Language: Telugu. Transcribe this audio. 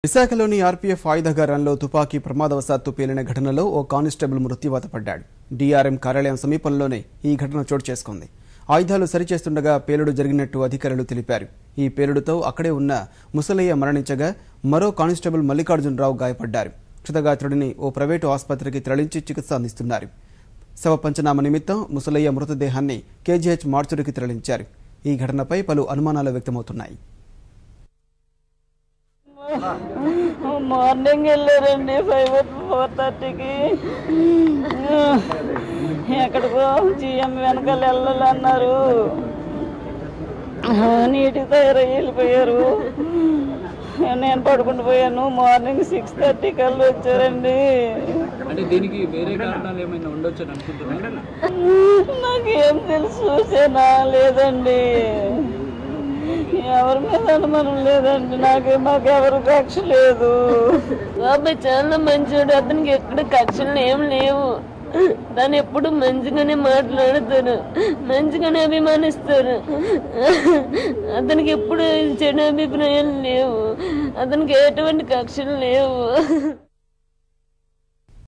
విశాఖలోని ఆర్పీఎఫ్ ఆయుధగారంలో తుపాకీ ప్రమాదవశాత్తు పేలిన ఘటనలో ఓ కానిస్టేబుల్ మృత్యువాత పడ్డాడు. డీఆర్ఎం కార్యాలయం సమీపంలోనే ఈ ఘటన చోటు చేసుకుంది. ఆయుధాలు సరిచేస్తుండగా పేలుడు జరిగినట్టు అధికారులు తెలిపారు. ఈ పేలుడుతో అక్కడే ఉన్న ముసలయ్య మరణించగా మరో కానిస్టేబుల్ మల్లికార్జునరావు గాయపడ్డారు. క్షతగాత్రుడిని ఓ ప్రైవేటు ఆసుపత్రికి తరలించి చికిత్స అందిస్తున్నారు. శవ పంచనామా నిమిత్తం ముసలయ్య మృతదేహాన్ని కేజీహెచ్ మార్చురికి తరలించారు. ఈ ఘటనపై పలు అనుమానాలు వ్యక్తమవుతున్నాయి. మార్నింగ్ వెళ్ళారండి 4:30కి. ఎక్కడికో జిఎం వెనకాల వెళ్ళాలన్నారు. నీటికి తయారయ్యి వెళ్ళిపోయారు. నేను పడుకుంటూ పోయాను. మార్నింగ్ 6:30 కల్లా వచ్చారండి. నాకేం తెలుసు లేదండి. ఎవరి మీద అనుమానం లేదండి. మాకెవరు కక్ష లేదు. బాబాయ్ చాలా మంచివాడు. అతనికి ఎక్కడ కక్షలు ఏం లేవు. తను ఎప్పుడు మంచిగానే మాట్లాడతారు, మంచిగానే అభిమానిస్తారు. అతనికి ఎప్పుడు చెడు అభిప్రాయాలు లేవు. అతనికి ఎటువంటి కక్షలు లేవు.